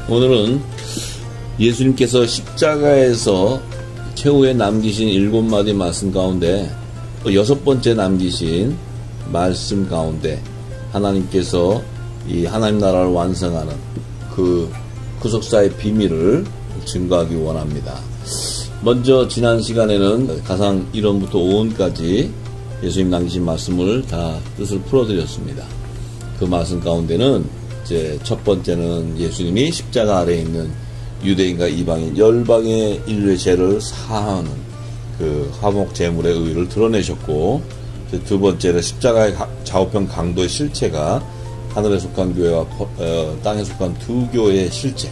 오늘은 예수님께서 십자가에서 최후에 남기신 7마디 말씀 가운데 또 6번째 남기신 말씀 가운데 하나님께서 이 하나님 나라를 완성하는 그 구속사의 비밀을 증거하기 원합니다. 먼저 지난 시간에는 가상 1원부터 5원까지 예수님 남기신 말씀을 다 뜻을 풀어드렸습니다. 그 말씀 가운데는 이제 첫 번째는 예수님이 십자가 아래에 있는 유대인과 이방인 열방의 인류의 죄를 사하는 그 화목 제물의 의의를 드러내셨고, 두 번째는 십자가의 좌우편 강도의 실체가 하늘에 속한 교회와 땅에 속한 두 교회의 실체,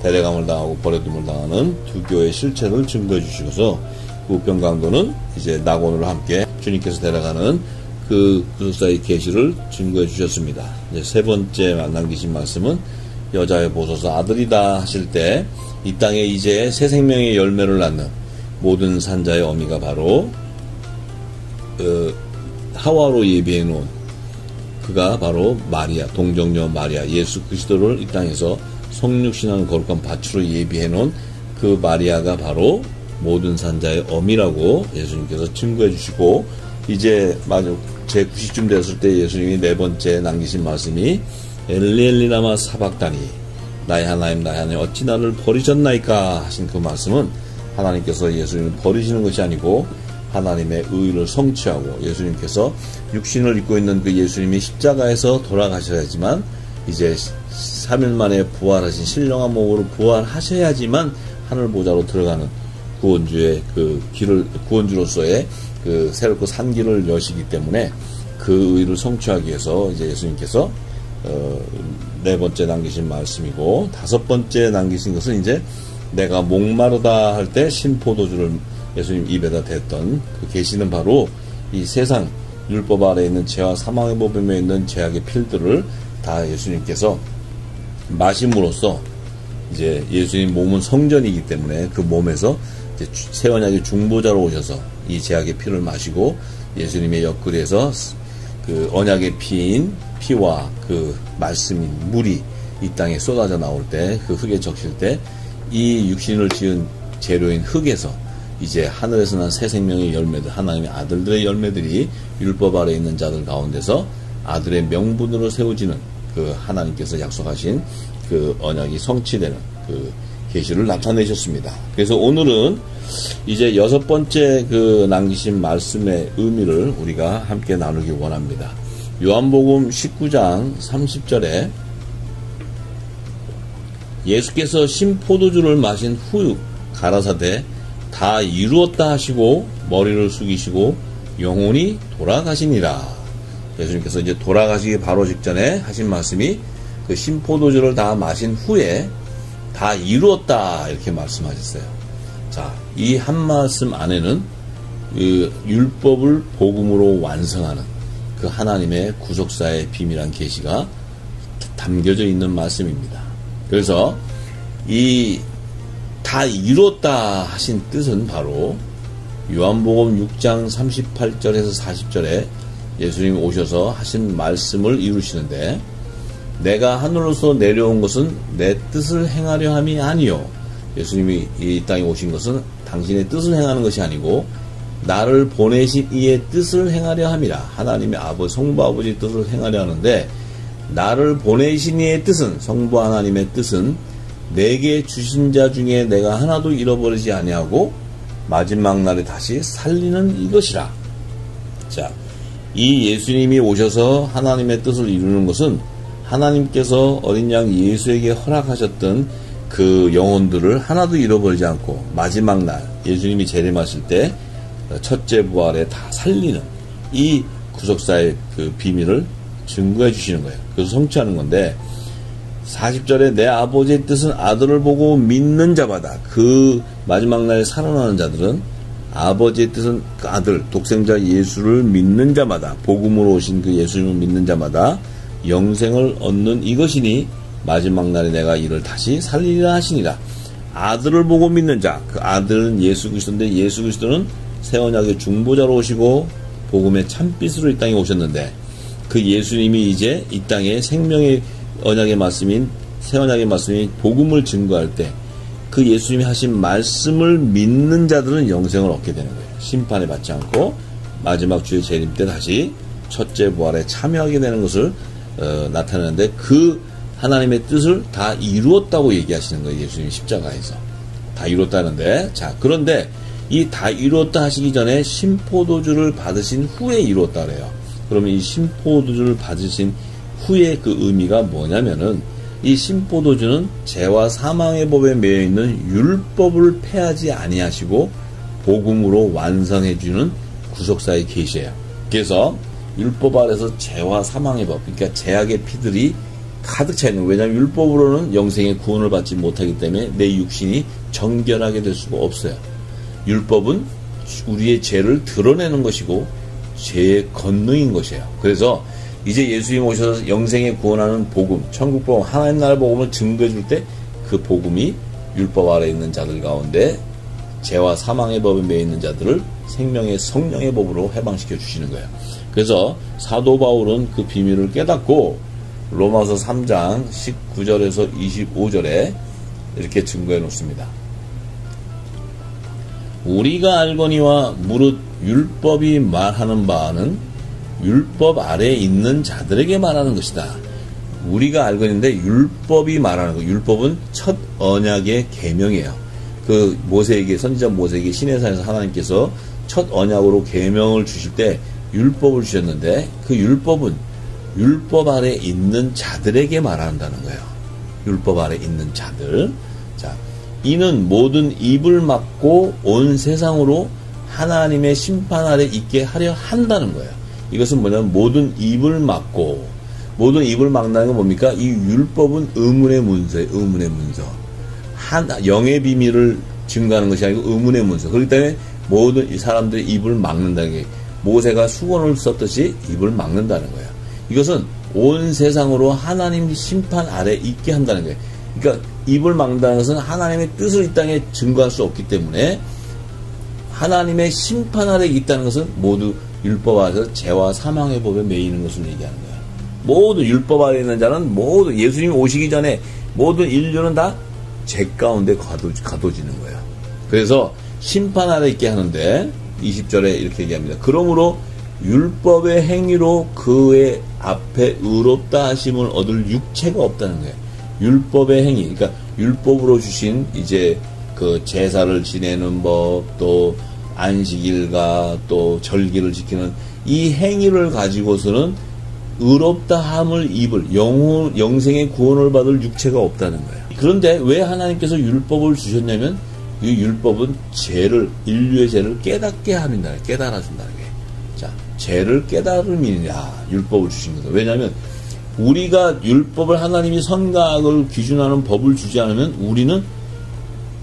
대례감을 당하고 버려둠을 당하는 두 교회의 실체를 증거해 주시고서 그 우편 강도는 이제 낙원으로 함께 주님께서 데려가는 그 구속사의 계시를 증거해 주셨습니다. 이제 세 번째 남기신 말씀은 여자의 보소서 아들이다 하실 때 이 땅에 이제 새 생명의 열매를 낳는 모든 산자의 어미가 바로 하와로 예비해 놓은 그가 바로 마리아, 동정녀 마리아, 예수 그리스도를 이 땅에서 성육신하는 거룩한 밭으로 예비해 놓은 그 마리아가 바로 모든 산자의 어미라고 예수님께서 증거해 주시고, 이제 제 90쯤 됐을 때 예수님이 네 번째 남기신 말씀이 엘리 라마 사박다니, 나의 하나님 나의 하나님 어찌 나를 버리셨나이까 하신 그 말씀은 하나님께서 예수님을 버리시는 것이 아니고 하나님의 의를 성취하고, 예수님께서 육신을 입고 있는 그 예수님이 십자가에서 돌아가셔야지만 이제 3일 만에 부활하신 신령한 몸으로 부활하셔야지만 하늘 보좌로 들어가는 구원주의 그 길을, 구원주로서의 그 새롭고 산 길을 여시기 때문에 그 의를 성취하기 위해서 이제 예수님께서 네 번째 남기신 말씀이고, 다섯 번째 남기신 것은 이제 내가 목마르다 할 때 신포도주를 예수님 입에다 댔던 그 계시는 바로 이 세상 율법 아래에 있는 죄와 사망의 법에 있는 죄악의 필들을 다 예수님께서 마심으로써 이제 예수님 몸은 성전이기 때문에 그 몸에서 이제 새 언약의 중보자로 오셔서 이 죄악의 피를 마시고 예수님의 옆구리에서 그 언약의 피인 피와 그 말씀인 물이 이 땅에 쏟아져 나올 때, 그 흙에 적실 때 이 육신을 지은 재료인 흙에서 이제 하늘에서 난 새 생명의 열매들, 하나님의 아들들의 열매들이 율법 아래에 있는 자들 가운데서 아들의 명분으로 세워지는 그 하나님께서 약속하신 그 언약이 성취되는 그 계시를 나타내셨습니다. 그래서 오늘은 이제 여섯 번째 그 남기신 말씀의 의미를 우리가 함께 나누기 원합니다. 요한복음 19장 30절에 예수께서 신포도주를 마신 후 가라사대 다 이루었다 하시고 머리를 숙이시고 영혼이 돌아가시니라. 예수님께서 이제 돌아가시기 바로 직전에 하신 말씀이 그 신포도주를 다 마신 후에 다 이루었다 이렇게 말씀하셨어요. 자, 이 한 말씀 안에는 그 율법을 복음으로 완성하는 그 하나님의 구속사의 비밀한 계시가 담겨져 있는 말씀입니다. 그래서 이 다 이뤘다 하신 뜻은 바로 요한복음 6장 38절에서 40절에 예수님이 오셔서 하신 말씀을 이루시는데, 내가 하늘로서 내려온 것은 내 뜻을 행하려 함이 아니요. 예수님이 이 땅에 오신 것은 당신의 뜻을 행하는 것이 아니고 나를 보내신 이의 뜻을 행하려 함이라. 하나님의 아버지, 성부 아버지의 뜻을 행하려 하는데, 나를 보내신 이의 뜻은, 성부 하나님의 뜻은 내게 주신 자 중에 내가 하나도 잃어버리지 아니하고 마지막 날에 다시 살리는 이것이라. 자, 이 예수님이 오셔서 하나님의 뜻을 이루는 것은 하나님께서 어린 양 예수에게 허락하셨던 그 영혼들을 하나도 잃어버리지 않고 마지막 날 예수님이 재림하실 때 첫째 부활에 다 살리는 이 구속사의 그 비밀을 증거해 주시는 거예요. 그래서 성취하는 건데, 40절에 내 아버지의 뜻은 아들을 보고 믿는 자마다, 그 마지막 날에 살아나는 자들은 아버지의 뜻은 그 아들, 독생자 예수를 믿는 자마다, 복음으로 오신 그 예수님을 믿는 자마다 영생을 얻는 이것이니 마지막 날에 내가 이를 다시 살리리라 하시니라. 아들을 보고 믿는 자, 그 아들은 예수 그리스도인데, 예수 그리스도는 새 언약의 중보자로 오시고 복음의 참빛으로 이 땅에 오셨는데, 그 예수님이 이제 이 땅에 생명의 언약의 말씀인 새 언약의 말씀이 복음을 증거할 때 그 예수님이 하신 말씀을 믿는 자들은 영생을 얻게 되는 거예요. 심판에 받지 않고 마지막 주의 재림 때 다시 첫째 부활에 참여하게 되는 것을 나타내는데 그 하나님의 뜻을 다 이루었다고 얘기하시는 거예요. 예수님이 십자가에서 다 이뤘다는데, 자, 그런데 이 다 이루었다 하시기 전에 신포도주를 받으신 후에 이루었다 그래요. 그러면 이 신포도주를 받으신 후에 그 의미가 뭐냐면은, 이 신포도주는 죄와 사망의 법에 매여 있는 율법을 폐하지 아니하시고 복음으로 완성해 주는 구속사의 계시예요. 그래서 율법 아래서 죄와 사망의 법, 그러니까 죄악의 피들이 가득 차 있는 거예요. 왜냐하면 율법으로는 영생의 구원을 받지 못하기 때문에 내 육신이 정결하게 될 수가 없어요. 율법은 우리의 죄를 드러내는 것이고 죄의 권능인 것이에요. 그래서 이제 예수님 오셔서 영생에 구원하는 복음, 천국 복음, 하나님 나라 복음을 증거해 줄 때 그 복음이 율법 아래 있는 자들 가운데 죄와 사망의 법에 매여 있는 자들을 생명의 성령의 법으로 해방시켜 주시는 거예요. 그래서 사도 바울은 그 비밀을 깨닫고 로마서 3장 19절에서 25절에 이렇게 증거해 놓습니다. 우리가 알거니와 무릇 율법이 말하는 바는 율법 아래에 있는 자들에게 말하는 것이다. 우리가 알거니인데 율법이 말하는 거. 율법은 첫 언약의 계명이에요. 그 모세에게, 선지자 모세에게 시내산에서 하나님께서 첫 언약으로 계명을 주실 때 율법을 주셨는데 그 율법은 율법 아래에 있는 자들에게 말한다는 거예요. 율법 아래에 있는 자들. 자, 이는 모든 입을 막고 온 세상으로 하나님의 심판 아래 있게 하려 한다는 거예요. 이것은 뭐냐면 모든 입을 막고, 모든 입을 막는다는 건 뭡니까? 이 율법은 의문의 문서예요. 의문의 문서. 영의 비밀을 증거하는 것이 아니고 의문의 문서. 그렇기 때문에 모든 이 사람들의 입을 막는다는 게, 모세가 수건을 썼듯이 입을 막는다는 거예요. 이것은 온 세상으로 하나님 심판 아래 있게 한다는 거예요. 그러니까 입을 막는다는 것은 하나님의 뜻을 이 땅에 증거할 수 없기 때문에 하나님의 심판 아래 있다는 것은 모두 율법 아래서 죄와 사망의 법에 매이는 것을 얘기하는 거예요. 모두 율법 아래 있는 자는 모두 예수님이 오시기 전에 모든 인류는 다 죄 가운데 가둬지는 거예요. 그래서 심판 아래 있게 하는데 20절에 이렇게 얘기합니다. 그러므로 율법의 행위로 그의 앞에 의롭다 하심을 얻을 육체가 없다는 거예요. 율법의 행위, 그러니까 율법으로 주신 이제 그 제사를 지내는 법, 또 안식일과 또 절기를 지키는 이 행위를 가지고서는 의롭다 함을 입을 영생의 구원을 받을 육체가 없다는 거예요. 그런데 왜 하나님께서 율법을 주셨냐면 이 율법은 죄를, 인류의 죄를 깨닫게 합니다. 깨달아준다는 거예요. 자, 죄를 깨달음이냐, 율법을 주신 거죠. 왜냐하면 우리가 율법을, 하나님이 선과 악을 기준하는 법을 주지 않으면 우리는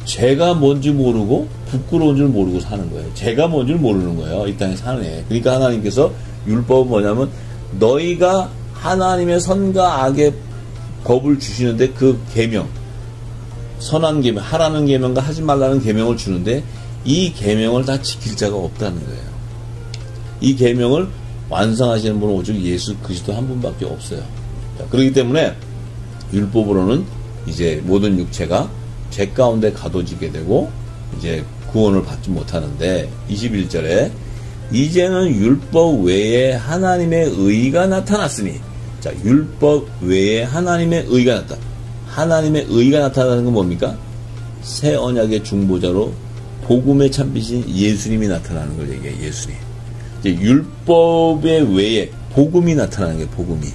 죄가 뭔지 모르고 부끄러운 줄 모르고 사는 거예요. 죄가 뭔지 모르는 거예요. 이 땅에 사는 애. 그러니까 하나님께서 율법은 뭐냐면 너희가 하나님의 선과 악의 법을 주시는데 그 계명, 선한 계명, 하라는 계명과 하지 말라는 계명을 주는데 이 계명을 다 지킬 자가 없다는 거예요. 이 계명을 완성하시는 분은 오직 예수 그리스도 한 분밖에 없어요. 자, 그렇기 때문에 율법으로는 이제 모든 육체가 죄 가운데 가둬지게 되고 이제 구원을 받지 못하는데 21절에 이제는 율법 외에 하나님의 의가 나타났으니, 자, 율법 외에 하나님의 의가 나타났다. 하나님의 의가 나타나는 건 뭡니까? 새 언약의 중보자로 복음의 참빛인 예수님이 나타나는 걸 얘기해요. 예수님. 이제 율법의 외에 복음이 나타나는 게 복음이.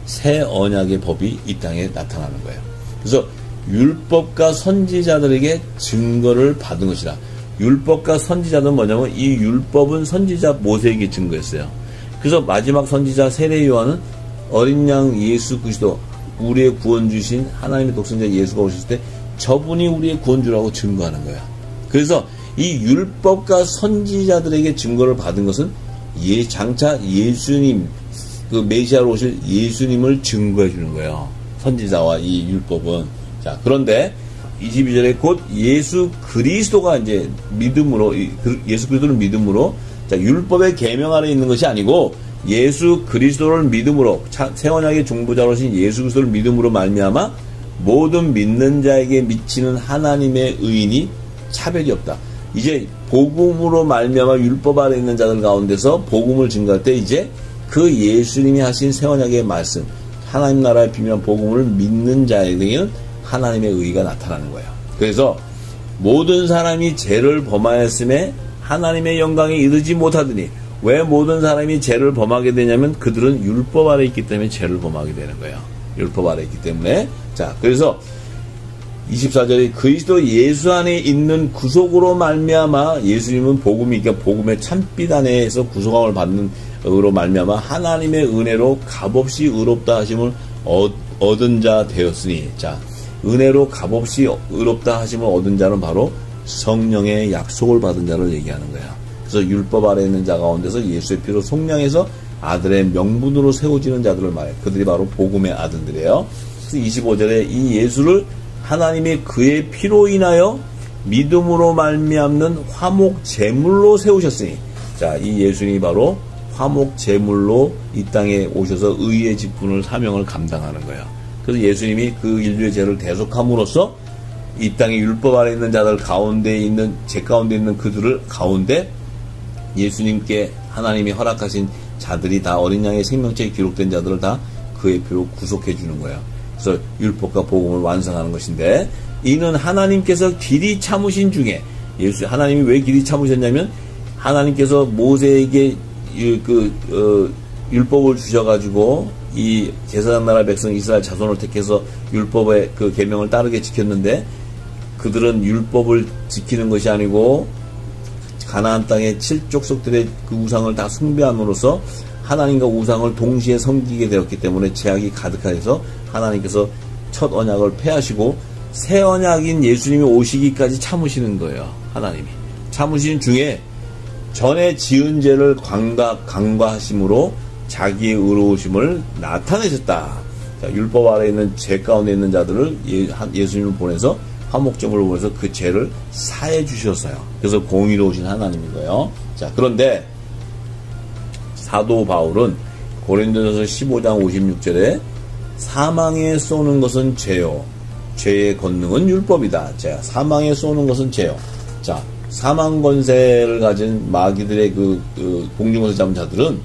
새 언약의 법이 이 땅에 나타나는 거예요. 그래서 율법과 선지자들에게 증거를 받은 것이라. 율법과 선지자는 뭐냐면 이 율법은 선지자 모세에게 증거했어요. 그래서 마지막 선지자 세례 요한은 어린 양 예수 그리스도, 우리의 구원주신 하나님의 독생자 예수가 오실 때 저분이 우리의 구원주라고 증거하는 거야. 그래서 이 율법과 선지자들에게 증거를 받은 것은 장차 예수님, 그 메시아로 오실 예수님을 증거해 주는 거예요. 선지자와 이 율법은. 자, 그런데 22절에 곧 예수 그리스도가 이제 믿음으로, 예수 그리스도를 믿음으로, 자, 율법의 계명 아래 있는 것이 아니고 예수 그리스도를 믿음으로, 새 언약의 중보자로신 예수 그리스도를 믿음으로 말미암아 모든 믿는 자에게 미치는 하나님의 의인이 차별이 없다. 이제 복음으로 말미암아 율법 아래 있는 자들 가운데서 복음을 증거할 때 이제 그 예수님이 하신 새 언약의 말씀, 하나님 나라의 비밀한 복음을 믿는 자에게는 하나님의 의의가 나타나는 거예요. 그래서 모든 사람이 죄를 범하였음에 하나님의 영광에 이르지 못하더니, 왜 모든 사람이 죄를 범하게 되냐면 그들은 율법 아래 있기 때문에 죄를 범하게 되는 거예요. 율법 아래 있기 때문에. 자, 그래서 24절에 그리스도 예수 안에 있는 구속으로 말미암아, 예수님은 복음이, 그러니까 복음의 참빛 안에서 구속함을 받는 으로 말미암아 하나님의 은혜로 값없이 의롭다 하심을 얻은 자 되었으니, 자, 은혜로 값없이 의롭다 하심을 얻은 자는 바로 성령의 약속을 받은 자를 얘기하는 거야. 그래서 율법 아래 있는 자 가운데서 예수의 피로 속량해서 아들의 명분으로 세워지는 자들을 말해. 그들이 바로 복음의 아들들이에요. 그래서 25절에 이 예수를 하나님이 그의 피로 인하여 믿음으로 말미암는 화목 제물로 세우셨으니, 자, 이 예수님이 바로 화목 제물로 이 땅에 오셔서 의의 직분을, 사명을 감당하는 거예요. 그래서 예수님이 그 인류의 죄를 대속함으로써 이 땅에 율법 아래 있는 자들 가운데 있는, 죄 가운데 있는 그들을 가운데 예수님께 하나님이 허락하신 자들이 다 어린 양의 생명책에 기록된 자들을 다 그의 피로 구속해 주는 거예요. 그래서 율법과 복음을 완성하는 것인데, 이는 하나님께서 길이 참으신 중에, 하나님이 왜 길이 참으셨냐면 하나님께서 모세에게 율법을 주셔가지고 이 제사장 나라 백성 이스라엘 자손을 택해서 율법의 그 계명을 따르게 지켰는데, 그들은 율법을 지키는 것이 아니고 가나안 땅의 7족속들의 그 우상을 다 숭배함으로써 하나님과 우상을 동시에 섬기게 되었기 때문에 죄악이 가득해서 하나님께서 첫 언약을 폐하시고 새 언약인 예수님이 오시기까지 참으시는 거예요. 하나님이 참으신 중에 전에 지은 죄를 간과하심으로 자기의 의로우심을 나타내셨다. 자, 율법 아래 있는 죄 가운데 있는 자들을 예수님을 보내서 화목제물을 보내서 그 죄를 사해 주셨어요. 그래서 공의로우신 하나님인 거예요. 자, 그런데 사도 바울은 고린도전서 15장 56절에 사망에 쏘는 것은 죄요, 죄의 권능은 율법이다. 자, 사망에 쏘는 것은 죄요. 자, 사망 권세를 가진 마귀들의 그 공중에서 잡은 자들은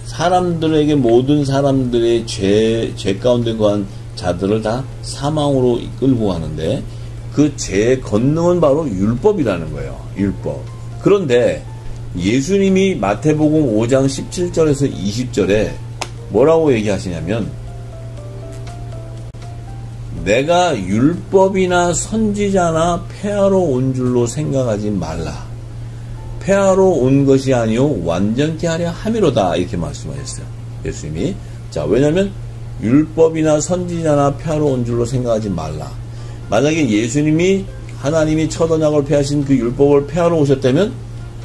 사람들에게, 모든 사람들의 죄 가운데 거한 자들을 다 사망으로 끌고 가는데, 그 죄의 권능은 바로 율법이라는 거예요. 율법. 그런데 예수님이 마태복음 5장 17절에서 20절에 뭐라고 얘기하시냐면, 내가 율법이나 선지자나 폐하러 온 줄로 생각하지 말라. 폐하러 온 것이 아니요 완전케 하려 함이로다. 이렇게 말씀하셨어요. 예수님이. 자, 왜냐하면 율법이나 선지자나 폐하러 온 줄로 생각하지 말라. 만약에 예수님이, 하나님이 첫 언약을 폐하신 그 율법을 폐하러 오셨다면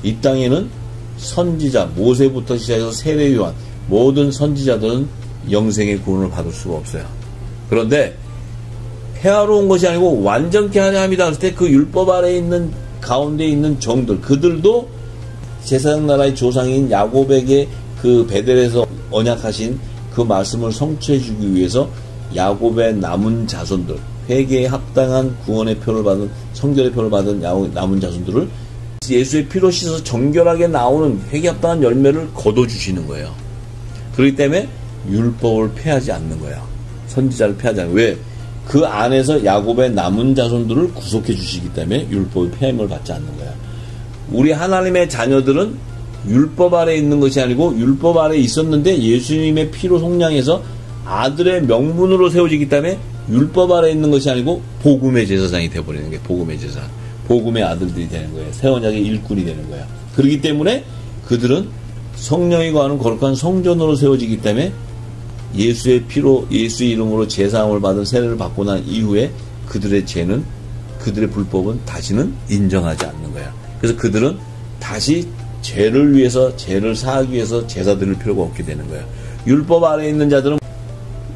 이 땅에는 선지자, 모세부터 시작해서 세례 요한, 모든 선지자들은 영생의 구원을 받을 수가 없어요. 그런데 폐하러 온 것이 아니고 완전케 하려 함이다. 그럴 때 그 율법 아래에 있는, 가운데 있는 종들, 그들도 제사장 나라의 조상인 야곱에게 그 베델에서 언약하신 그 말씀을 성취해 주기 위해서 야곱의 남은 자손들, 회개에 합당한 구원의 표를 받은, 성결의 표를 받은 남은 자손들을 예수의 피로 씻어서 정결하게 나오는 회개 합당한 열매를 거둬주시는 거예요. 그렇기 때문에 율법을 폐하지 않는 거예요. 선지자를 폐하지 않는 거예요. 왜? 그 안에서 야곱의 남은 자손들을 구속해 주시기 때문에 율법의 폐함을 받지 않는 거야. 우리 하나님의 자녀들은 율법 아래 있는 것이 아니고 율법 아래 있었는데 예수님의 피로 속량해서 아들의 명분으로 세워지기 때문에 율법 아래 있는 것이 아니고 복음의 제사장이 되어버리는 거예요. 복음의 제사, 복음의 아들들이 되는 거예요. 새 언약의 일꾼이 되는 거예요. 그렇기 때문에 그들은 성령이 거하는 거룩한 성전으로 세워지기 때문에 예수의 피로, 예수의 이름으로 제사함을 받은 세례를 받고 난 이후에 그들의 죄는, 그들의 불법은 다시는 인정하지 않는 거야. 그래서 그들은 다시 죄를 위해서, 죄를 사하기 위해서 제사 드릴 필요가 없게 되는 거야. 율법 아래에 있는 자들은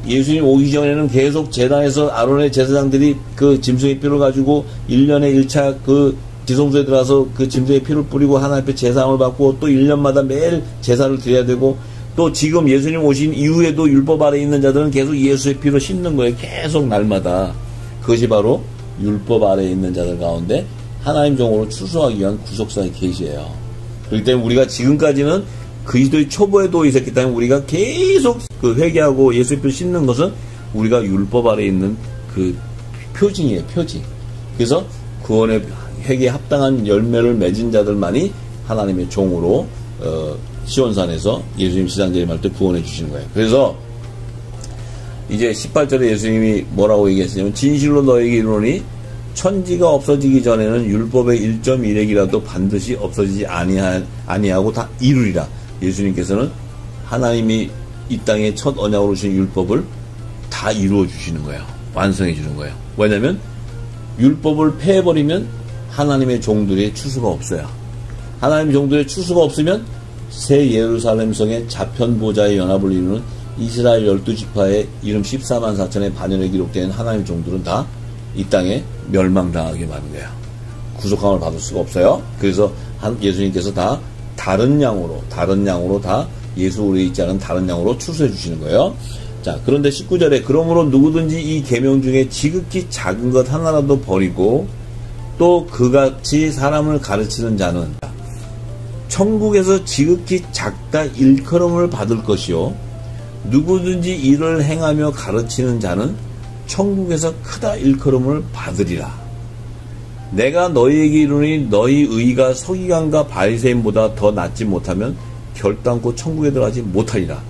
예수님 오기 전에는 계속 제단에서 아론의 제사장들이 그 짐승의 피를 가지고 1년에 1차 그 지성소에 들어가서 그 짐승의 피를 뿌리고 하나님 앞에 제사함을 받고 또 1년마다 매일 제사를 드려야 되고 또 지금 예수님 오신 이후에도 율법 아래에 있는 자들은 계속 예수의 피로 씻는 거예요. 계속 날마다. 그것이 바로 율법 아래에 있는 자들 가운데 하나님 종으로 추수하기 위한 구속사의 계시예요. 그렇기 때문에 우리가 지금까지는 그리스도의 초보에도 있었기 때문에 우리가 계속 그 회개하고 예수의 피로 씻는 것은 우리가 율법 아래에 있는 그 표징이에요. 표징. 그래서 구원의 회개에 합당한 열매를 맺은 자들만이 하나님의 종으로 시온산에서 예수님 시장제림할 때 구원해 주시는 거예요. 그래서 이제 18절에 예수님이 뭐라고 얘기했냐면 진실로 너에게 이르노니 천지가 없어지기 전에는 율법의 1.1핵이라도 반드시 없어지지 아니하고 다 이루리라. 예수님께서는 하나님이 이 땅에 첫 언약으로 주신 율법을 다 이루어 주시는 거예요. 완성해 주는 거예요. 왜냐하면 율법을 폐해버리면 하나님의 종들의 추수가 없어요. 하나님의 종들의 추수가 없으면 새 예루살렘 성의 자편보좌의 연합을 이루는 이스라엘 12지파의 이름 14만 4천의 반열에 기록된 하나님의 종들은 다 이 땅에 멸망당하게 마는 거예요. 구속함을 받을 수가 없어요. 그래서 예수님께서 다 다른 양으로 다 예수 오래 있지 않은 다른 양으로 추수해 주시는 거예요. 자, 그런데 19절에 그러므로 누구든지 이 계명 중에 지극히 작은 것 하나라도 버리고 또 그같이 사람을 가르치는 자는 천국에서 지극히 작다 일컬음을 받을 것이요 누구든지 이를 행하며 가르치는 자는 천국에서 크다 일컬음을 받으리라. 내가 너희에게 이르노니 너희 의가 서기관과 바리새인보다 더 낫지 못하면 결단코 천국에 들어가지 못하리라.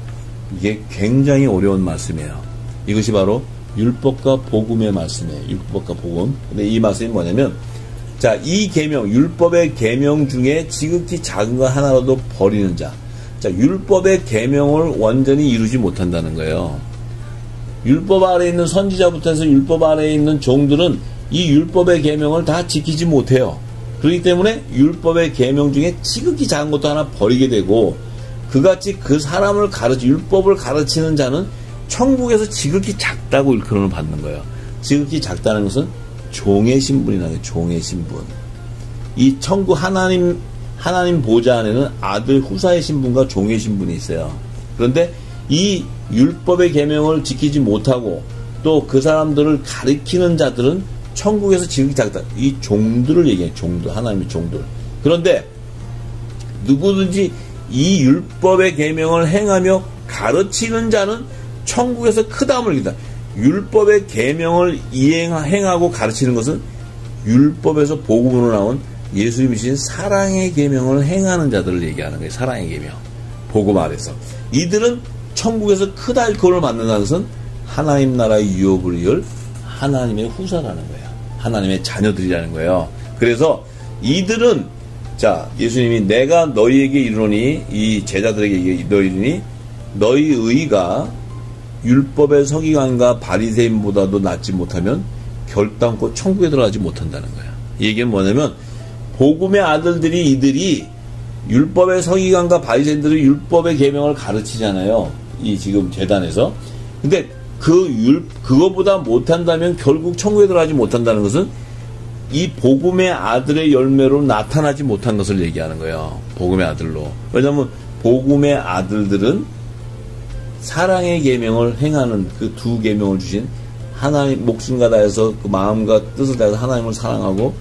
이게 굉장히 어려운 말씀이에요. 이것이 바로 율법과 복음의 말씀이에요. 율법과 복음. 근데 이 말씀이 뭐냐면 자, 이 계명, 율법의 계명 중에 지극히 작은 것 하나라도 버리는 자. 자, 율법의 계명을 완전히 이루지 못한다는 거예요. 율법 아래에 있는 선지자부터 해서 율법 아래에 있는 종들은 이 율법의 계명을 다 지키지 못해요. 그렇기 때문에 율법의 계명 중에 지극히 작은 것도 하나 버리게 되고 그같이 그 사람을 율법을 가르치는 자는 천국에서 지극히 작다고 일컬음을 받는 거예요. 지극히 작다는 것은 종의 신분이라는 거예요. 종의 신분. 이 천국 하나님 보좌 안에는 아들 후사의 신분과 종의 신분이 있어요. 그런데 이 율법의 계명을 지키지 못하고 또 그 사람들을 가리키는 자들은 천국에서 지극히 작다. 이 종들을 얘기해요. 종들, 하나님의 종들. 그런데 누구든지 이 율법의 계명을 행하며 가르치는 자는 천국에서 크다함을 이긴다. 율법의 계명을 행하고 가르치는 것은 율법에서 복음으로 나온 예수님이신 사랑의 계명을 행하는 자들을 얘기하는 거예요. 사랑의 계명. 복음 아래서. 이들은 천국에서 크다 일컬음을 받는다는 것은 하나님 나라의 유업을 이을 하나님의 후사라는 거예요. 하나님의 자녀들이라는 거예요. 그래서 이들은 자, 예수님이 내가 너희에게 이르노니 이 제자들에게 이르노니 너희 의가 율법의 서기관과 바리새인보다도 낫지 못하면 결단코 천국에 들어가지 못한다는 거예요. 이 얘기는 뭐냐면 복음의 아들들이 이들이 율법의 서기관과 바리새인들이 율법의 계명을 가르치잖아요. 이 지금 제단에서. 근데 그거보다 못한다면 결국 천국에 들어가지 못한다는 것은 이 복음의 아들의 열매로 나타나지 못한 것을 얘기하는 거예요. 복음의 아들로. 왜냐하면 복음의 아들들은 사랑의 계명을 행하는 그 두 계명을 주신 하나님 목숨과 다해서 그 마음과 뜻을 다해서 하나님을 사랑하고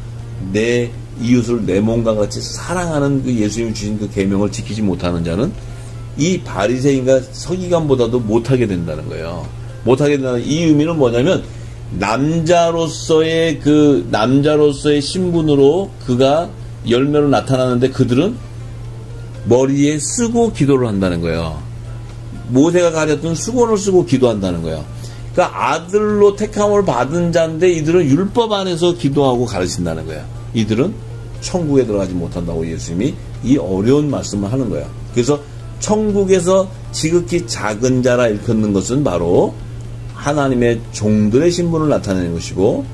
내 이웃을 내 몸과 같이 사랑하는 그 예수님이 주신 그 계명을 지키지 못하는 자는 이 바리새인과 서기관보다도 못하게 된다는 거예요. 못하게 된다는 이 의미는 뭐냐면 남자로서의 신분으로 그가 열매로 나타나는데 그들은 머리에 쓰고 기도를 한다는 거예요. 모세가 가졌던 수건을 쓰고 기도한다는 거예요. 그러니까 아들로 택함을 받은 자인데 이들은 율법 안에서 기도하고 가르친다는 거예요. 이들은 천국에 들어가지 못한다고 예수님이 이 어려운 말씀을 하는 거예요. 그래서 천국에서 지극히 작은 자라 일컫는 것은 바로 하나님의 종들의 신분을 나타내는 것이고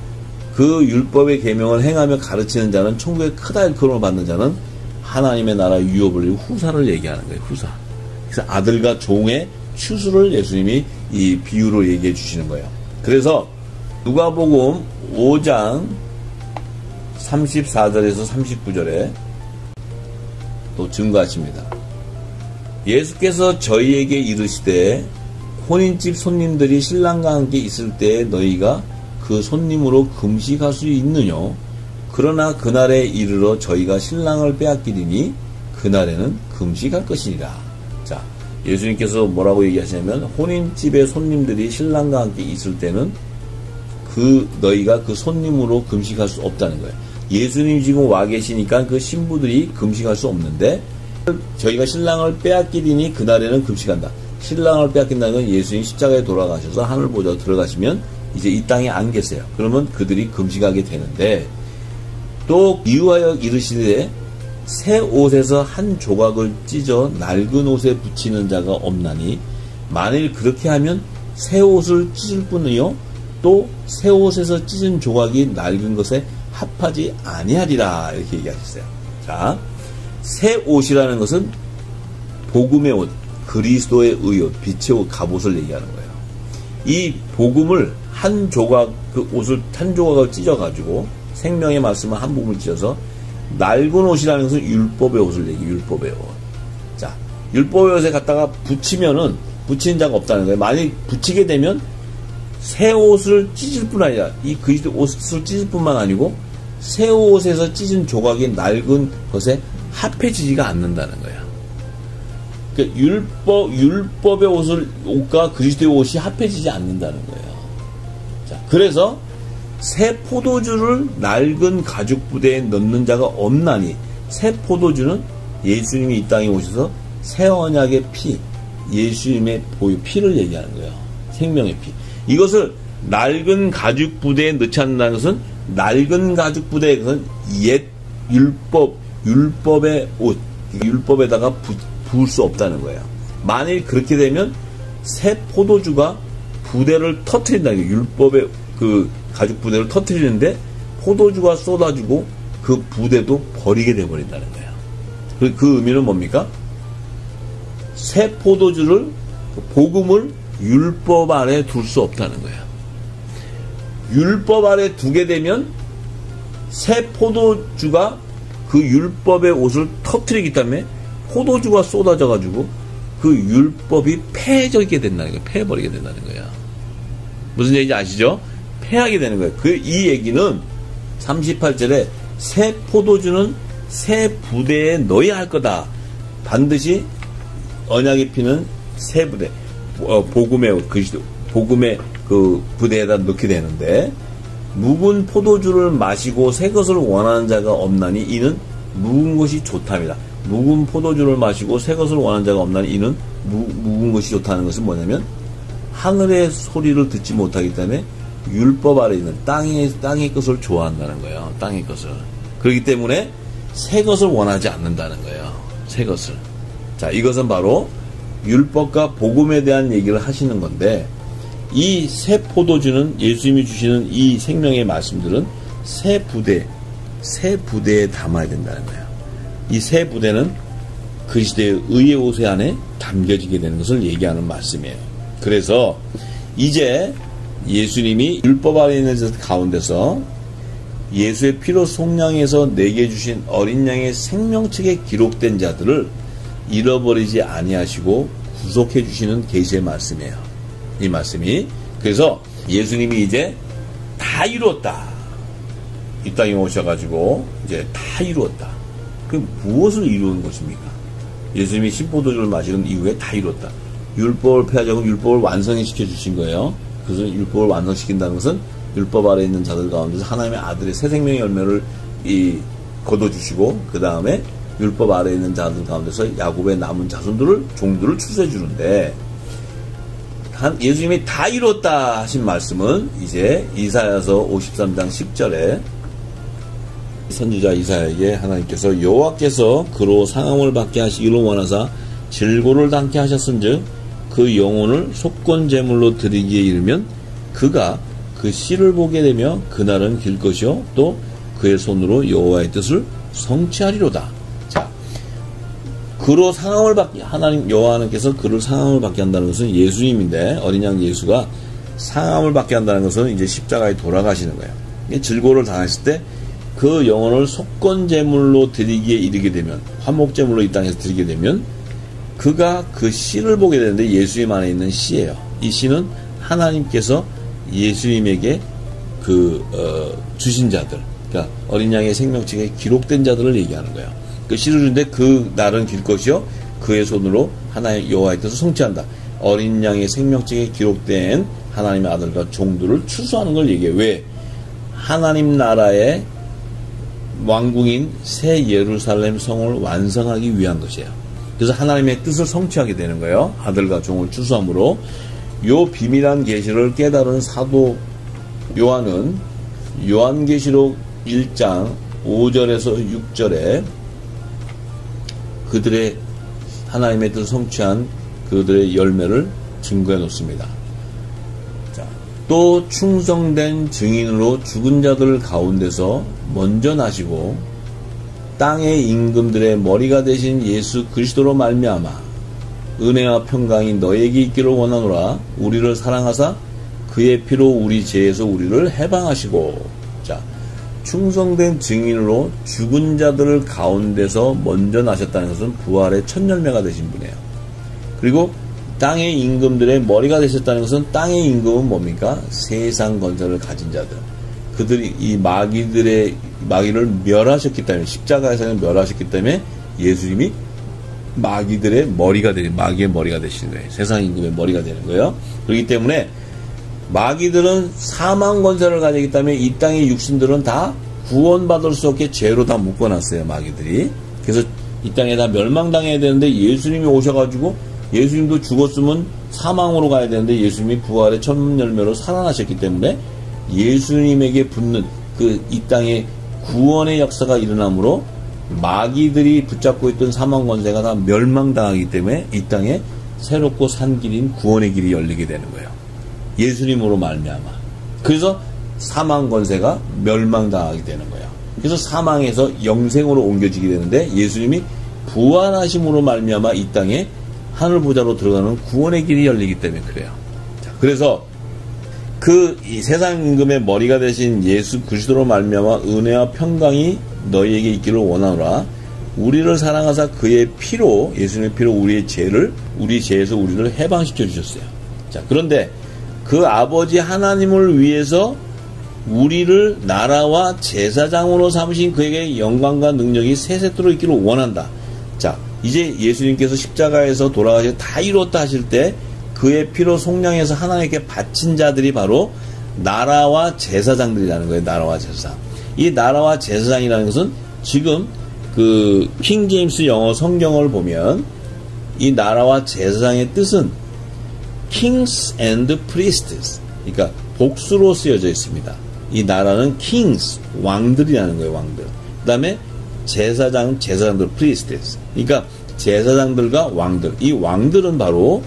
그 율법의 계명을 행하며 가르치는 자는 천국에 크다 일컬음을 받는 자는 하나님의 나라 유업을 이루고 후사를 얘기하는 거예요. 후사. 그래서 아들과 종의 추수를 예수님이 이 비유로 얘기해 주시는 거예요. 그래서 누가복음 5장 34절에서 39절에 또 증거하십니다. 예수께서 저희에게 이르시되 혼인집 손님들이 신랑과 함께 있을 때에 너희가 그 손님으로 금식할 수 있느뇨? 그러나 그날에 이르러 저희가 신랑을 빼앗기리니 그날에는 금식할 것이니라. 자, 예수님께서 뭐라고 얘기하시냐면 혼인집에 손님들이 신랑과 함께 있을 때는 너희가 그 손님으로 금식할 수 없다는 거예요. 예수님이 지금 와 계시니까 그 신부들이 금식할 수 없는데 저희가 신랑을 빼앗기리니 그날에는 금식한다. 신랑을 빼앗긴다는 건 예수님이 십자가에 돌아가셔서 하늘보좌로 들어가시면 이제 이 땅에 안 계세요. 그러면 그들이 금식하게 되는데 또 비유하여 이르시되 새 옷에서 한 조각을 찢어 낡은 옷에 붙이는 자가 없나니 만일 그렇게 하면 새 옷을 찢을 뿐이요 또 새 옷에서 찢은 조각이 낡은 것에 합하지 아니하리라 이렇게 얘기하셨어요. 자, 새 옷이라는 것은 복음의 옷, 그리스도의 의옷, 빛의 옷, 갑옷을 얘기하는 거예요. 이 복음을 한 조각, 그 옷을 한 조각을 찢어가지고 생명의 말씀을 한 부분을 찢어서 낡은 옷이라는 것은 율법의 옷을 얘기해요. 율법의 옷. 자, 율법의 옷에 갖다가 붙이면은 붙이는 자가 없다는 거예요. 만약 붙이게 되면 새 옷을 찢을 뿐 아니라 이 그리스도 옷을 찢을 뿐만 아니고 새 옷에서 찢은 조각이 낡은 것에 합해지지가 않는다는 거예요. 그러니까 율법의 옷과 그리스도의 옷이 합해지지 않는다는 거예요. 자, 그래서 새 포도주를 낡은 가죽 부대에 넣는 자가 없나니 새 포도주는 예수님이 이 땅에 오셔서 새 언약의 피, 예수님의 피를 얘기하는 거예요. 생명의 피. 이것을 낡은 가죽 부대에 넣지 않는다는 것은 낡은 가죽 부대에 그것은 옛 율법의 옷, 율법에다가 부을 수 없다는 거예요. 만일 그렇게 되면 새 포도주가 부대를 터트린다는 거예요. 율법의 그 가죽 부대를 터트리는데 포도주가 쏟아지고 그 부대도 버리게 되어버린다는 거예요. 그 의미는 뭡니까? 새 포도주를, 복음을 율법 아래 둘 수 없다는 거예요. 율법 아래 두게 되면 새 포도주가 그 율법의 옷을 터트리기 때문에 포도주가 쏟아져가지고 그 율법이 폐해지게 된다는 거예요. 폐해버리게 된다는 거예요. 무슨 얘기인지 아시죠? 폐하게 되는 거예요. 이 얘기는 38절에 새 포도주는 새 부대에 넣어야 할 거다. 반드시 언약의 피는 새 부대, 복음의 그리스도, 복음의 그 부대에다 넣게 되는데 묵은 포도주를 마시고 새 것을 원하는 자가 없나니 이는 묵은 것이 좋답니다. 묵은 포도주를 마시고 새 것을 원하는 자가 없나니 이는 묵은 것이 좋다는 것은 뭐냐면 하늘의 소리를 듣지 못하기 때문에 율법 아래 있는 땅의 것을 좋아한다는 거예요. 땅의 것을. 그렇기 때문에 새 것을 원하지 않는다는 거예요. 새 것을. 자, 이것은 바로 율법과 복음에 대한 얘기를 하시는 건데 이 새 포도주는 예수님이 주시는 이 생명의 말씀들은 새 부대에 담아야 된다는 거예요. 이 새 부대는 그리스도의 의의 옷에 안에 담겨지게 되는 것을 얘기하는 말씀이에요. 그래서 이제 예수님이 율법 아래 있는 가운데서 예수의 피로 속량해서 내게 주신 어린 양의 생명책에 기록된 자들을 잃어버리지 아니하시고 구속해 주시는 계시의 말씀이에요. 이 말씀이. 그래서 예수님이 이제 다 이루었다. 이 땅에 오셔가지고 이제 다 이루었다. 그 무엇을 이루는 것입니까? 예수님이 신포도주를 마시는 이후에 다 이루었다. 율법을 폐하자고 율법을 완성시켜 주신 거예요. 그래서 율법을 완성시킨다는 것은 율법 아래 있는 자들 가운데서 하나님의 아들의 새 생명의 열매를 거둬주시고 그 다음에 율법 아래 있는 자들 가운데서 야곱의 남은 자손들을 종들을 출세해 주는데 예수님이 다 이뤘다 하신 말씀은 이제 이사야서 53장 10절에 선지자 이사야에게 하나님께서 여호와께서 그로 상함을 받게 하시기를 원하사 질고를 당케 하셨은즉 그 영혼을 속건 제물로 드리기에 이르면 그가 그 씨를 보게 되며 그날은 길 것이요 또 그의 손으로 여호와의 뜻을 성취하리로다. 자, 그로 상함을 받게 하나님 여호와께서 그를 상함을 받게 한다는 것은 예수님인데 어린 양 예수가 상함을 받게 한다는 것은 이제 십자가에 돌아가시는 거예요. 질고를 당했을 때 그 영혼을 속건 제물로 드리기에 이르게 되면 화목 제물로 이 땅에서 드리게 되면 그가 그 씨를 보게 되는데 예수님 안에 있는 씨예요. 이 씨는 하나님께서 예수님에게 주신 자들, 그러니까 어린 양의 생명책에 기록된 자들을 얘기하는 거예요. 그 씨를 주는데 그 날은 길 것이요 그의 손으로 하나님 여호와의 뜻을 성취한다. 어린 양의 생명책에 기록된 하나님의 아들과 종들을 추수하는 걸 얘기해요. 왜? 하나님 나라의 왕궁인 새 예루살렘 성을 완성하기 위한 것이에요. 그래서 하나님의 뜻을 성취하게 되는 거예요. 아들과 종을 추수함으로. 요 비밀한 계시를 깨달은 사도 요한은 요한계시록 1장 5절에서 6절에 그들의 하나님의 뜻을 성취한 그들의 열매를 증거해 놓습니다. 자, 또 충성된 증인으로 죽은 자들 가운데서 먼저 나시고 땅의 임금들의 머리가 되신 예수 그리스도로 말미암아 은혜와 평강이 너에게 있기를 원하노라. 우리를 사랑하사 그의 피로 우리 죄에서 우리를 해방하시고. 자, 충성된 증인으로 죽은 자들 가운데서 먼저 나셨다는 것은 부활의 첫 열매가 되신 분이에요. 그리고 땅의 임금들의 머리가 되셨다는 것은 땅의 임금은 뭡니까? 세상 권세를 가진 자들. 그들이 이 마귀를 멸하셨기 때문에, 십자가에서는 멸하셨기 때문에 예수님이 마귀의 머리가 되시는 거예요. 세상 임금의 머리가 되는 거예요. 그렇기 때문에 마귀들은 사망 권세를 가지기 때문에 이 땅의 육신들은 다 구원받을 수 없게 죄로 다 묶어놨어요. 마귀들이. 그래서 이 땅에 다 멸망당해야 되는데 예수님이 오셔가지고 예수님도 죽었으면 사망으로 가야 되는데 예수님이 부활의 첫 열매로 살아나셨기 때문에 예수님에게 붙는 이 땅의 구원의 역사가 일어나므로 마귀들이 붙잡고 있던 사망 권세가 다 멸망당하기 때문에 이 땅에 새롭고 산 길인 구원의 길이 열리게 되는 거예요. 예수님으로 말미암아. 그래서 사망 권세가 멸망당하게 되는 거예요. 그래서 사망에서 영생으로 옮겨지게 되는데 예수님이 부활하심으로 말미암아 이 땅에 하늘 보좌로 들어가는 구원의 길이 열리기 때문에 그래요. 자, 그래서 이 세상 임금의 머리가 되신 예수 그리스도로 말미암아 은혜와 평강이 너희에게 있기를 원하노라. 우리를 사랑하사 그의 피로, 예수님의 피로 우리 죄에서 우리를 해방시켜 주셨어요. 자, 그런데 그 아버지 하나님을 위해서 우리를 나라와 제사장으로 삼으신 그에게 영광과 능력이 세세토록 있기를 원한다. 자, 이제 예수님께서 십자가에서 돌아가셔서 다 이뤘다 하실 때 그의 피로 속량해서 하나님께 바친 자들이 바로 나라와 제사장들이라는 거예요. 나라와 제사장. 이 나라와 제사장이라는 것은 지금 킹 제임스 영어 성경을 보면 이 나라와 제사장의 뜻은 kings and priests. 그러니까 복수로 쓰여져 있습니다. 이 나라는 kings, 왕들이라는 거예요. 왕들. 그 다음에 제사장들, priests. 그러니까 제사장들과 왕들. 이 왕들은 바로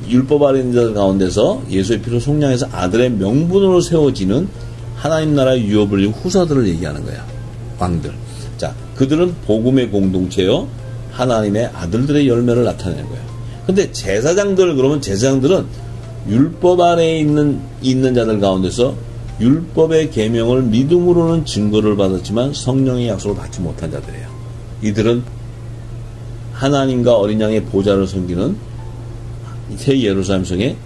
율법 아래 있는 자들 가운데서 예수의 피로 속량해서 아들의 명분으로 세워지는 하나님 나라의 유업을 이룬 후사들을 얘기하는 거야. 왕들. 자, 그들은 복음의 공동체요. 하나님의 아들들의 열매를 나타내는 거예요. 근데 그러면 제사장들은 율법 아래에 있는 자들 가운데서 율법의 계명을 믿음으로는 증거를 받았지만 성령의 약속을 받지 못한 자들이에요. 이들은 하나님과 어린 양의 보좌를 섬기는 새 예루살렘 성의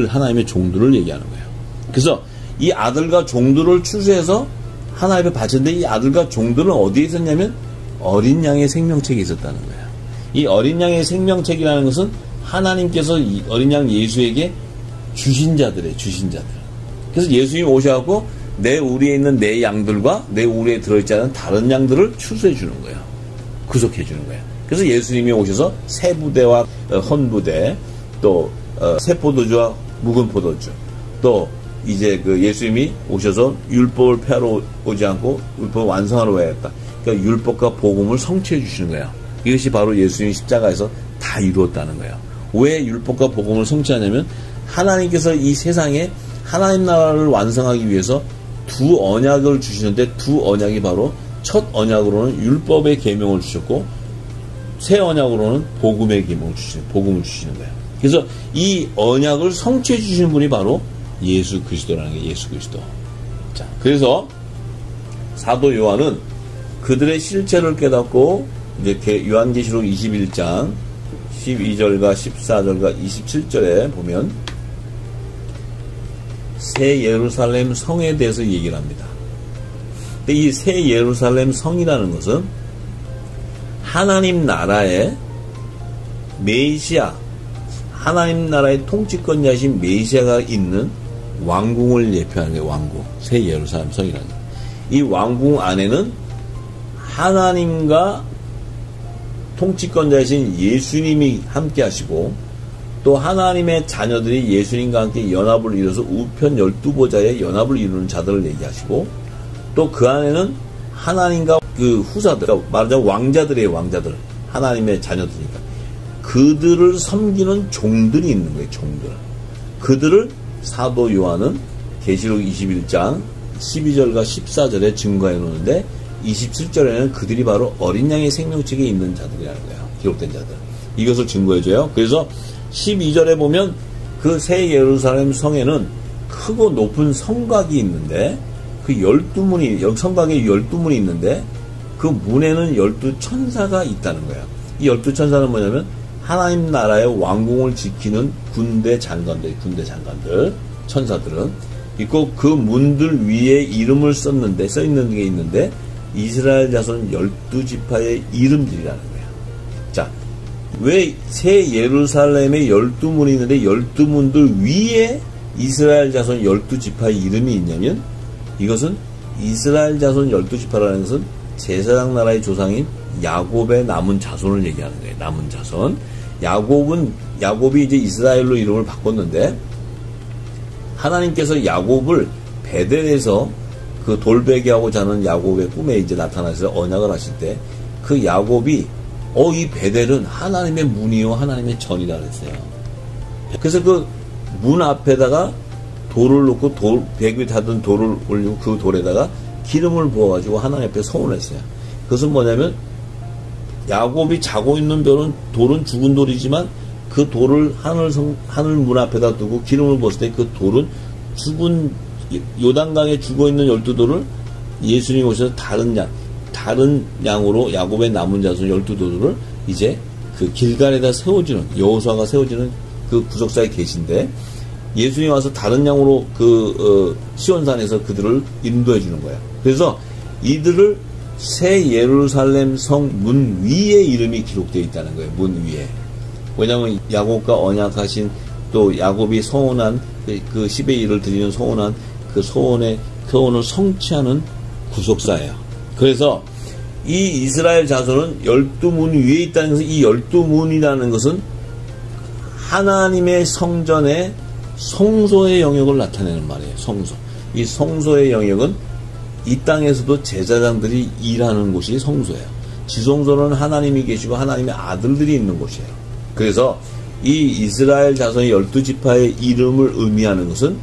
하나님의 종들을 얘기하는 거예요. 그래서 이 아들과 종들을 추수해서 하나님께 바쳤는데 이 아들과 종들은 어디에 있었냐면 어린 양의 생명책에 있었다는 거예요. 이 어린 양의 생명책이라는 것은 하나님께서 이 어린 양 예수에게 주신 자들이에요. 그래서 예수님이 오셔갖고 내 우리에 있는 내 양들과 내 우리에 들어있지 않은 다른 양들을 추수해 주는 거예요. 구속해 주는 거예요. 그래서 예수님이 오셔서 새 부대와 헌부대, 또 새 포도주와 묵은 포도주, 또 이제 예수님이 오셔서 율법을 폐하러 오지 않고 율법을 완성하러 와야겠다. 그러니까 율법과 복음을 성취해 주시는 거예요. 이것이 바로 예수님이 십자가에서 다 이루었다는 거예요. 왜 율법과 복음을 성취하냐면 하나님께서 이 세상에 하나님 나라를 완성하기 위해서 두 언약을 주시는데 두 언약이 바로 첫 언약으로는 율법의 계명을 주셨고 새 언약으로는 복음을 주시는 거예요. 그래서 이 언약을 성취해 주시는 분이 바로 예수 그리스도라는 게 예수 그리스도. 자, 그래서 사도 요한은 그들의 실체를 깨닫고 이제 요한계시록 21장 12절과 14절과 27절에 보면 새 예루살렘 성에 대해서 얘기를 합니다. 근데 이 새 예루살렘 성이라는 것은 하나님 나라의 메시아, 하나님 나라의 통치권자이신 메시아가 있는 왕궁을 예표하는 게 왕궁, 새 예루살렘 성이라는 거예요. 이 왕궁 안에는 하나님과 통치권자이신 예수님이 함께 하시고, 또 하나님의 자녀들이 예수님과 함께 연합을 이뤄서 우편 12보좌의 연합을 이루는 자들을 얘기하시고, 또 그 안에는 하나님과 그 후사들, 말하자면 왕자들이에요. 왕자들, 하나님의 자녀들이니까 그들을 섬기는 종들이 있는 거예요. 종들. 그들을 사도 요한은 계시록 21장 12절과 14절에 증거해 놓는데, 27절에는 그들이 바로 어린 양의 생명책에 있는 자들이라는 거예요. 기록된 자들. 이것을 증거해줘요. 그래서 12절에 보면 그 새 예루살렘 성에는 크고 높은 성곽이 있는데, 그 12문이, 성곽에 12문이 있는데, 그 문에는 12천사가 있다는 거예요. 이 12천사는 뭐냐면 하나님 나라의 왕궁을 지키는 군대 장관들, 천사들은 있고, 그 문들 위에 이름을 썼는데, 써 있는 게 있는데, 이스라엘 자손 12지파의 이름들이라는 거예요. 자, 왜 새 예루살렘에 12문이 있는데 12문들 위에 이스라엘 자손 12지파의 이름이 있냐면, 이것은 이스라엘 자손 12지파라는 것은 제사장 나라의 조상인 야곱의 남은 자손을 얘기하는 거예요. 남은 자손. 야곱이 이제 이스라엘로 이름을 바꿨는데, 하나님께서 야곱을 베델에서 그 돌베개하고 자는 야곱의 꿈에 이제 나타나서 언약을 하실 때, 그 야곱이 이 베델은 하나님의 문이요 하나님의 전이라 그랬어요. 그래서 그 문 앞에다가 돌을 놓고 베개 타던 돌을 올리고 그 돌에다가 기름을 부어가지고 하나님 앞에 서원했어요. 그것은 뭐냐면, 야곱이 자고 있는 돌은 죽은 돌이지만 그 돌을 하늘 문 앞에다 두고 기름을 부었을 때 그 돌은 죽은, 요단강에 죽어있는 12돌을 예수님이 오셔서 다른 양으로 야곱의 남은 자손 12돌을 이제 그 길갈에다 세워지는, 여호수아가 세워지는 그 구속사에 계신데, 예수님이 와서 다른 양으로 시온산에서 그들을 인도해 주는 거예요. 그래서 이들을 새 예루살렘 성 문 위에 이름이 기록되어 있다는 거예요. 문 위에. 왜냐하면 야곱과 언약하신, 또 야곱이 서원한 그 10의 1을 드리는 서원한 그 서원을 성취하는 구속사예요. 그래서 이 이스라엘 자손은 12문 위에 있다는 것은, 이 12문이라는 것은 하나님의 성전의 성소의 영역을 나타내는 말이에요. 성소. 이 성소의 영역은 이 땅에서도 제사장들이 일하는 곳이 성소예요. 지성소는 하나님이 계시고 하나님의 아들들이 있는 곳이에요. 그래서 이 이스라엘 자손의 12지파의 이름을 의미하는 것은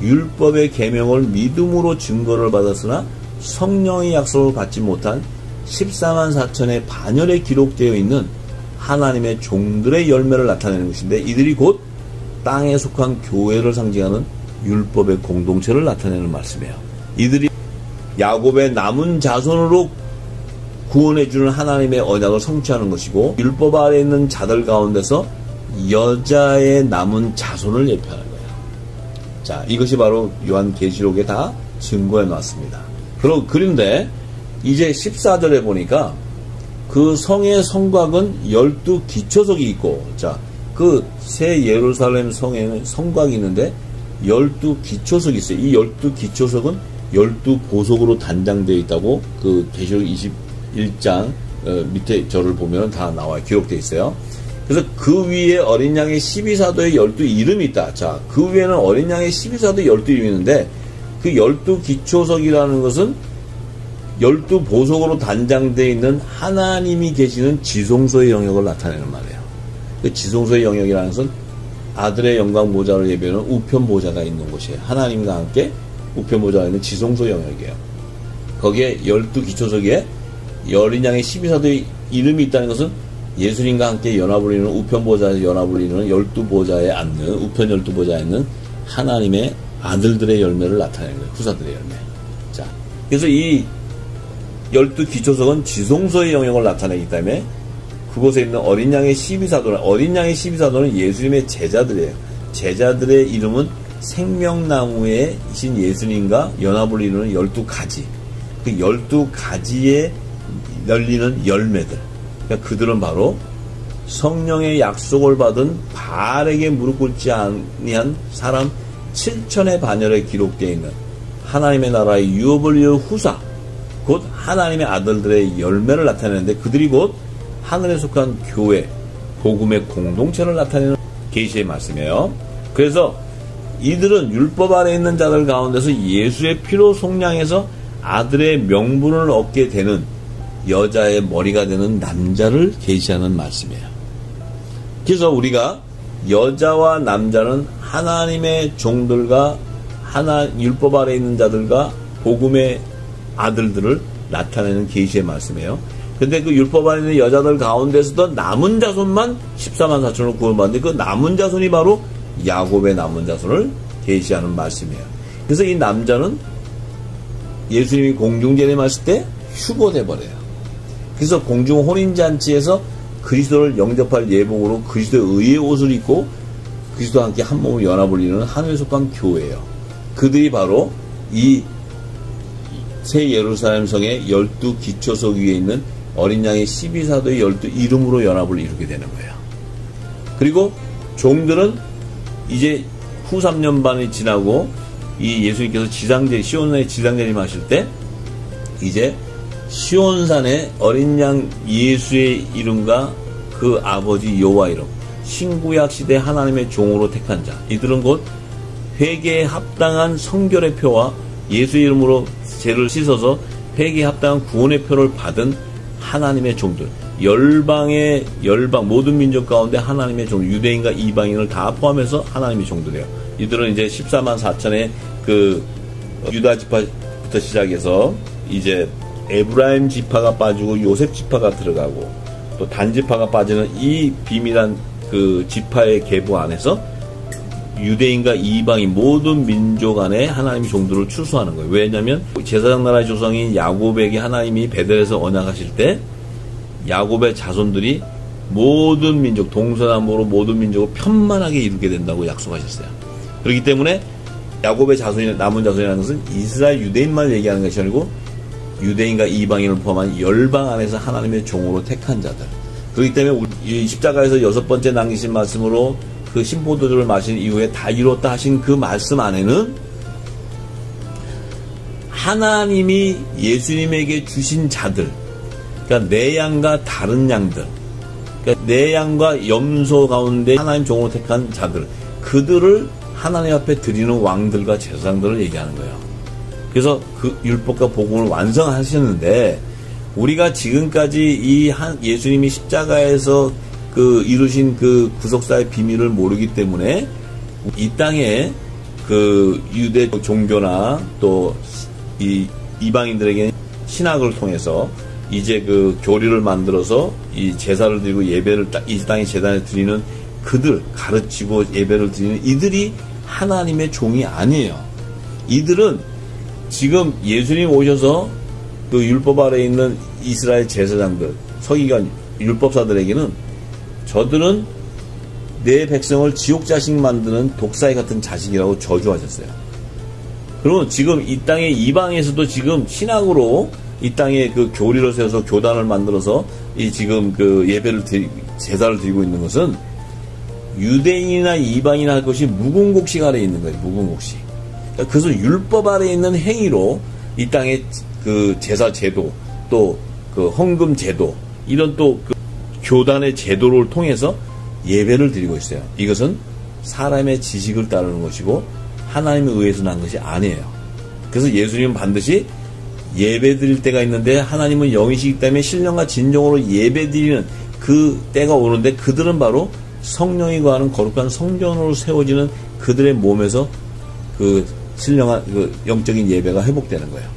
율법의 계명을 믿음으로 증거를 받았으나 성령의 약속을 받지 못한 14만 4천의 반열에 기록되어 있는 하나님의 종들의 열매를 나타내는 것인데, 이들이 곧 땅에 속한 교회를 상징하는 율법의 공동체를 나타내는 말씀이에요. 이들이 야곱의 남은 자손으로 구원해주는 하나님의 언약을 성취하는 것이고, 율법 아래 있는 자들 가운데서 여자의 남은 자손을 예표하는 거예요. 자, 이것이 바로 요한계시록에 다 증거해 놨습니다. 그런데 이제 14절에 보니까 그 성의 성곽은 12기초석이 있고, 자, 그 새 예루살렘 성에는 성곽이 있는데 12기초석이 있어요. 이 12기초석은 12보석으로 단장되어 있다고 그 계시록 21장 밑에 절을 보면 다 나와요. 기록되어 있어요. 그래서 그 위에 어린 양의 12사도의 12 이름이 있다. 자, 그 위에는 어린 양의 12사도의 12이름이 있는데, 그 12기초석이라는 것은 12보석으로 단장되어 있는 하나님이 계시는 지성소의 영역을 나타내는 말이에요. 그 지성소의 영역이라는 것은 아들의 영광 보좌를 예배하는 우편 보좌가 있는 곳이에요. 하나님과 함께 우편 보좌가 있는 지성소 영역이에요. 거기에 12기초석에 어린 양의 12사도의 이름이 있다는 것은 예수님과 함께 연합을 이루는 우편 보좌에서 연합을 이루는 12보좌에 앉는, 우편 12보좌에 있는 하나님의 아들들의 열매를 나타내는 거예요. 후사들의 열매. 자, 그래서 이 12기초석은 지성소의 영역을 나타내기 때문에 그곳에 있는 어린 양의 12사도는, 어린 양의 12사도는 예수님의 제자들이에요. 제자들의 이름은 생명나무에 신 예수님과 연합을 이루는 12가지. 그 12가지에 열리는 열매들. 그러니까 그들은 바로 성령의 약속을 받은 바알에게 무릎 꿇지 아니한 사람 7천의 반열에 기록되어 있는 하나님의 나라의 유업을 이룰 후사, 곧 하나님의 아들들의 열매를 나타내는데, 그들이 곧 하늘에 속한 교회, 복음의 공동체를 나타내는 계시의 말씀이에요. 그래서 이들은 율법 아래 있는 자들 가운데서 예수의 피로 속량해서 아들의 명분을 얻게 되는, 여자의 머리가 되는 남자를 계시하는 말씀이에요. 그래서 우리가 여자와 남자는 하나님의 종들과 율법 아래 있는 자들과 복음의 아들들을 나타내는 계시의 말씀이에요. 근데 그 율법 아래 있는 여자들 가운데서도 남은 자손만 14만 4천을 구원받는데, 그 남은 자손이 바로 야곱의 남은 자손을 계시하는 말씀이에요. 그래서 이 남자는 예수님이 공중제림하실 때 휴거돼 버려요. 그래서 공중 혼인잔치에서 그리스도를 영접할 예복으로 그리스도의 의의 옷을 입고 그리스도와 함께 한 몸을 연합을 이루는 하늘에 속한 교회예요. 그들이 바로 이 새 예루살렘 성의 12기초석 위에 있는 어린 양의 12사도의 12 이름으로 연합을 이루게 되는 거예요. 그리고 종들은 이제 후 3년 반이 지나고 이 예수님께서 시온산에 지상재림하실 때 이제 시온산에 어린 양 예수의 이름과 그 아버지 여호와 이름, 신구약 시대 하나님의 종으로 택한 자, 이들은 곧 회개에 합당한 성결의 표와 예수 이름으로 죄를 씻어서 회개에 합당한 구원의 표를 받은 하나님의 종들, 열방 모든 민족 가운데 하나님의 종, 유대인과 이방인을 다 포함해서 하나님의 종들이에요. 이들은 이제 14만 4천의 그 유다 지파부터 시작해서 이제 에브라임 지파가 빠지고 요셉 지파가 들어가고 또 단 지파가 빠지는 이 비밀한 그 지파의 계보 안에서 유대인과 이방인 모든 민족 안에 하나님의 종들을 추수하는 거예요. 왜냐하면 제사장 나라의 조상인 야곱에게 하나님이 베델에서 언약하실 때 야곱의 자손들이 모든 민족, 동서남북으로 모든 민족을 편만하게 이루게 된다고 약속하셨어요. 그렇기 때문에 야곱의 자손이, 남은 자손이라는 것은 이스라엘 유대인만 얘기하는 것이 아니고 유대인과 이방인을 포함한 열방 안에서 하나님의 종으로 택한 자들. 그렇기 때문에 이 십자가에서 6번째 남기신 말씀으로 그 신포도주를 마신 이후에 다 이뤘다 하신 그 말씀 안에는 하나님이 예수님에게 주신 자들, 그러니까 내 양과 다른 양들, 그러니까 내 양과 염소 가운데 하나님 종으로 택한 자들, 그들을 하나님 앞에 드리는 왕들과 제사장들을 얘기하는 거예요. 그래서 그 율법과 복음을 완성하셨는데, 우리가 지금까지 예수님이 십자가에서 그 이루신 그 구속사의 비밀을 모르기 때문에 이 땅에 그 유대 종교나 또 이 이방인들에게 신학을 통해서 이제 그 교리를 만들어서 이 제사를 드리고 예배를 이 땅의 제단에 드리는 그들, 가르치고 예배를 드리는 이들이 하나님의 종이 아니에요. 이들은 지금 예수님 오셔서 그 율법 아래에 있는 이스라엘 제사장들, 서기관, 율법사들에게는 저들은 내 백성을 지옥 자식 만드는 독사의 같은 자식이라고 저주하셨어요. 그러면 지금 이 땅의 이방에서도 지금 신학으로 이 땅에 그 교리를 세워서 교단을 만들어서 이 지금 그 제사를 드리고 있는 것은 유대인이나 이방인이나 할 것이 무궁곡식 아래에 있는 거예요. 무궁곡식. 그래서 율법 아래에 있는 행위로 이 땅의 그 제사 제도, 또 그 헌금 제도, 이런 또 그 교단의 제도를 통해서 예배를 드리고 있어요. 이것은 사람의 지식을 따르는 것이고 하나님에 의해서 난 것이 아니에요. 그래서 예수님은 반드시 예배 드릴 때가 있는데, 하나님은 영이시기 때문에 신령과 진정으로 예배 드리는 그 때가 오는데, 그들은 바로 성령이 거하는 거룩한 성전으로 세워지는 그들의 몸에서 그 신령한 그 영적인 예배가 회복되는 거예요.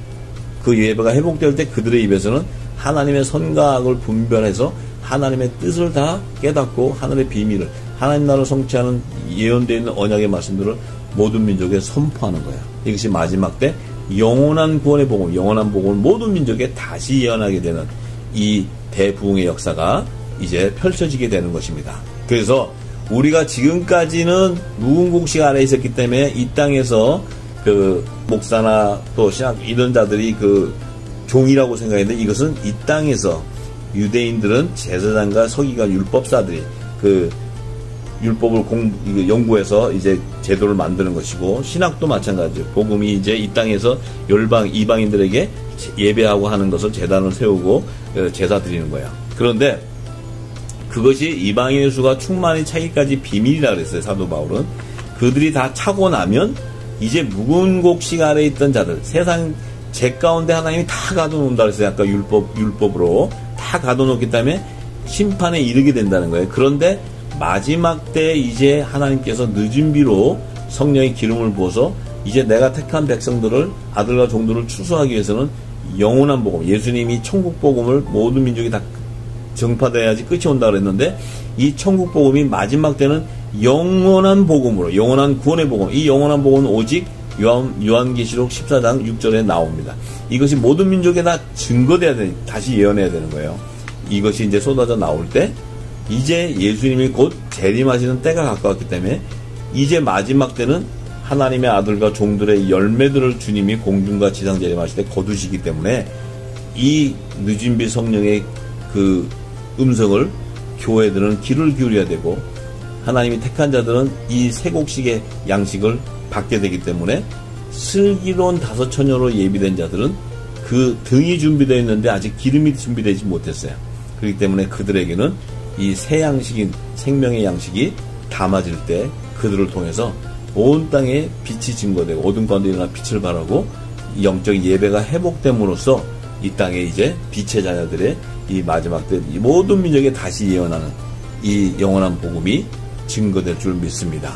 그 예배가 회복될 때 그들의 입에서는 하나님의 선과 악을 분별해서 하나님의 뜻을 다 깨닫고 하늘의 비밀을, 하나님 나라를 성취하는 예언되어 있는 언약의 말씀들을 모든 민족에 선포하는 거예요. 이것이 마지막 때 영원한 구원의 복음, 영원한 복음을 모든 민족에 다시 예언하게 되는 이 대부흥의 역사가 이제 펼쳐지게 되는 것입니다. 그래서 우리가 지금까지는 묵은곡식 아래에 있었기 때문에 이 땅에서 그 목사나 또 신학 이런 자들이 그 종이라고 생각했는데, 이것은 이 땅에서 유대인들은 제사장과 서기관 율법사들이 그 율법을 연구해서 이제 제도를 만드는 것이고, 신학도 마찬가지예요. 복음이 이제 이 땅에서 열방 이방인들에게 예배하고 하는 것을 제단을 세우고 제사 드리는 거예요. 그런데 그것이 이방인의 수가 충만히 차기까지 비밀이라 그랬어요. 사도 바울은. 그들이 다 차고 나면 이제 묵은곡식 아래에 있던 자들, 세상 제 가운데 하나님이 다 가둬놓는다 그랬어요. 아까 율법으로 다 가둬놓기 때문에 심판에 이르게 된다는 거예요. 그런데 마지막 때 이제 하나님께서 늦은 비로 성령의 기름을 부어서 이제 내가 택한 백성들을, 아들과 종들을 추수하기 위해서는 영원한 복음, 예수님이 천국 복음을 모든 민족이 다 정파돼야지 끝이 온다 그랬는데, 이 천국 복음이 마지막 때는 영원한 복음으로, 영원한 구원의 복음, 이 영원한 복음은 오직 요한계시록 14장 6절에 나옵니다. 이것이 모든 민족에 다 증거돼야 되는, 다시 예언해야 되는 거예요. 이것이 이제 쏟아져 나올 때 이제 예수님이 곧 재림하시는 때가 가까웠기 때문에 이제 마지막 때는 하나님의 아들과 종들의 열매들을 주님이 공중과 지상 재림하실 때 거두시기 때문에 이 늦은 비 성령의 그 음성을 교회들은 귀를 기울여야 되고, 하나님이 택한 자들은 이 세곡식의 양식을 받게 되기 때문에 슬기로운 다섯 처녀로 예비된 자들은 그 등이 준비되어 있는데 아직 기름이 준비되지 못했어요. 그렇기 때문에 그들에게는 이 새 양식인 생명의 양식이 담아질 때 그들을 통해서 온 땅에 빛이 증거되고 어둠 가운데 일어나 빛을 발하고 영적인 예배가 회복됨으로써 이 땅에 이제 빛의 자녀들의 이 마지막 때 이 모든 민족에 다시 예언하는 이 영원한 복음이 증거될 줄 믿습니다.